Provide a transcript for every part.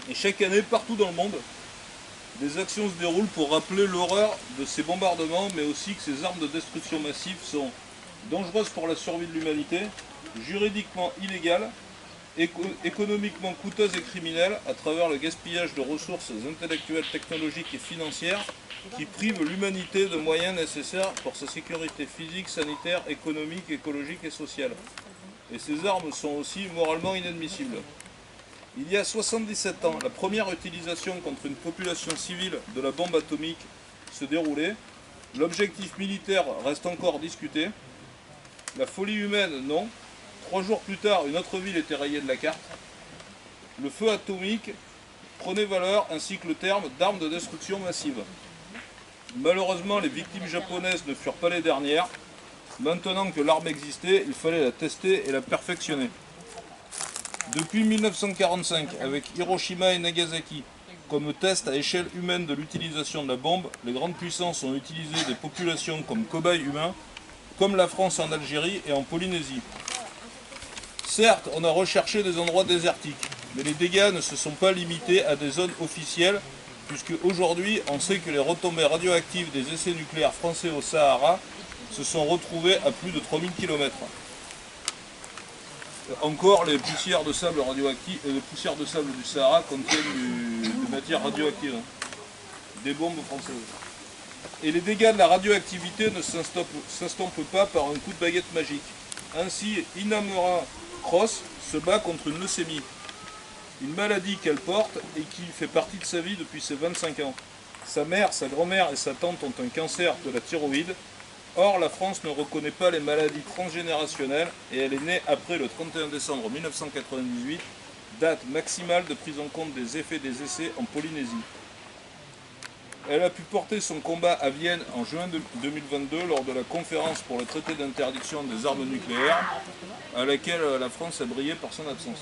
Et chaque année, partout dans le monde, des actions se déroulent pour rappeler l'horreur de ces bombardements, mais aussi que ces armes de destruction massive sont dangereuses pour la survie de l'humanité, juridiquement illégales, économiquement coûteuses et criminelles à travers le gaspillage de ressources intellectuelles, technologiques et financières qui privent l'humanité de moyens nécessaires pour sa sécurité physique, sanitaire, économique, écologique et sociale. Et ces armes sont aussi moralement inadmissibles. Il y a 77 ans, la première utilisation contre une population civile de la bombe atomique se déroulait. L'objectif militaire reste encore discuté. La folie humaine, non. 3 jours plus tard, une autre ville était rayée de la carte. Le feu atomique prenait valeur ainsi que le terme d'arme de destruction massive. Malheureusement, les victimes japonaises ne furent pas les dernières. Maintenant que l'arme existait, il fallait la tester et la perfectionner. Depuis 1945, avec Hiroshima et Nagasaki, comme test à échelle humaine de l'utilisation de la bombe, les grandes puissances ont utilisé des populations comme cobayes humains, comme la France en Algérie et en Polynésie. Certes, on a recherché des endroits désertiques, mais les dégâts ne se sont pas limités à des zones officielles, puisque aujourd'hui, on sait que les retombées radioactives des essais nucléaires français au Sahara se sont retrouvées à plus de 3000 km. Encore, les poussières de sable radioactives et les poussières de sable du Sahara contiennent des matières radioactives, des bombes françaises. Et les dégâts de la radioactivité ne s'estompent pas par un coup de baguette magique. Ainsi, Inamura Cross se bat contre une leucémie, une maladie qu'elle porte et qui fait partie de sa vie depuis ses 25 ans. Sa mère, sa grand-mère et sa tante ont un cancer de la thyroïde. Or, la France ne reconnaît pas les maladies transgénérationnelles et elle est née après le 31 décembre 1998, date maximale de prise en compte des effets des essais en Polynésie. Elle a pu porter son combat à Vienne en juin 2022 lors de la conférence pour le traité d'interdiction des armes nucléaires, à laquelle la France a brillé par son absence.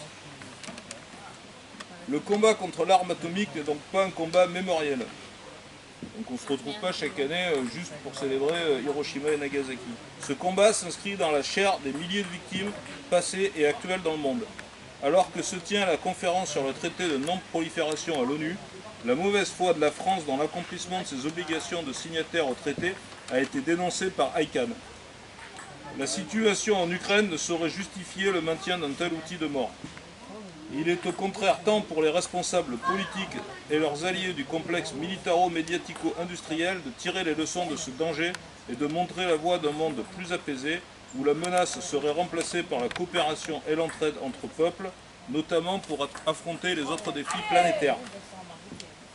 Le combat contre l'arme atomique n'est donc pas un combat mémoriel. Donc on ne se retrouve pas chaque année juste pour célébrer Hiroshima et Nagasaki. Ce combat s'inscrit dans la chair des milliers de victimes passées et actuelles dans le monde. Alors que se tient la conférence sur le traité de non-prolifération à l'ONU, la mauvaise foi de la France dans l'accomplissement de ses obligations de signataire au traité a été dénoncée par ICANN. La situation en Ukraine ne saurait justifier le maintien d'un tel outil de mort. Il est au contraire temps pour les responsables politiques et leurs alliés du complexe militaro-médiatico-industriel de tirer les leçons de ce danger et de montrer la voie d'un monde plus apaisé, où la menace serait remplacée par la coopération et l'entraide entre peuples, notamment pour affronter les autres défis planétaires.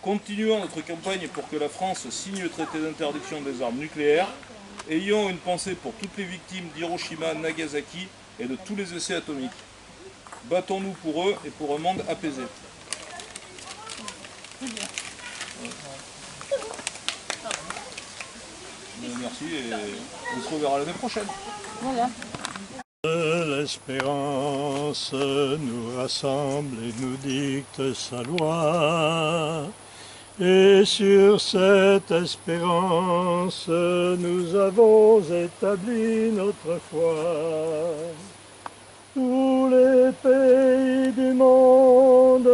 Continuons notre campagne pour que la France signe le traité d'interdiction des armes nucléaires. Ayons une pensée pour toutes les victimes d'Hiroshima, Nagasaki et de tous les essais atomiques. Battons-nous pour eux et pour un monde apaisé. Merci et on se reverra l'année prochaine. Voilà. L'espérance nous rassemble et nous dicte sa loi. Et sur cette espérance, nous avons établi notre foi. Tous les pays du monde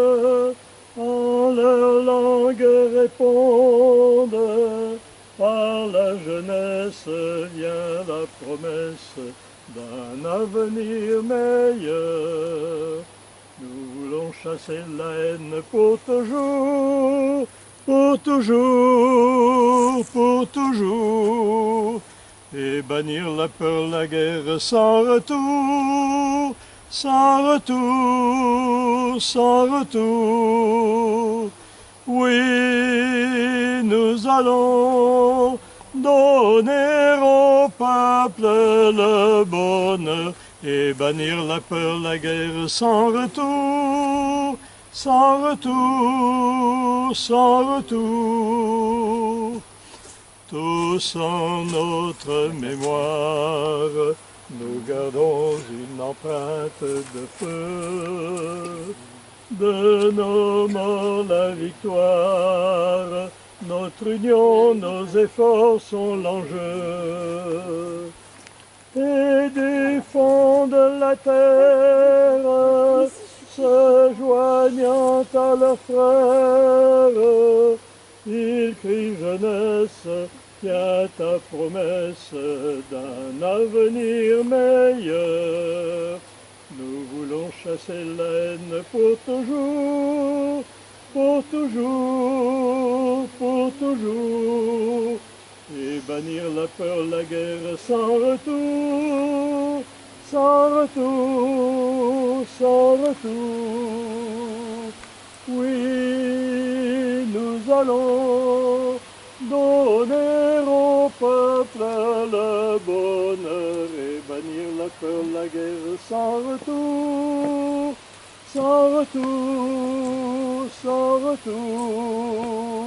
en leur langue répondent. Par la jeunesse vient la promesse d'un avenir meilleur. Nous voulons chasser la haine pour toujours, pour toujours, pour toujours. Et bannir la peur, la guerre sans retour, sans retour, sans retour. Oui, nous allons donner au peuple le bonheur et bannir la peur, la guerre sans retour, sans retour, sans retour. Tous en notre mémoire, nous gardons une empreinte de feu. De nos morts la victoire, notre union, nos efforts sont l'enjeu. Et du fond de la terre, ce joyeux craignant à leurs frères, ils crient jeunesse, tiens ta promesse d'un avenir meilleur. Nous voulons chasser la haine pour toujours, pour toujours, pour toujours, et bannir la peur, la guerre sans retour, sans retour, sans retour. Oui, nous allons donner au peuple le bonheur et bannir la peur, la guerre sans retour, sans retour, sans retour.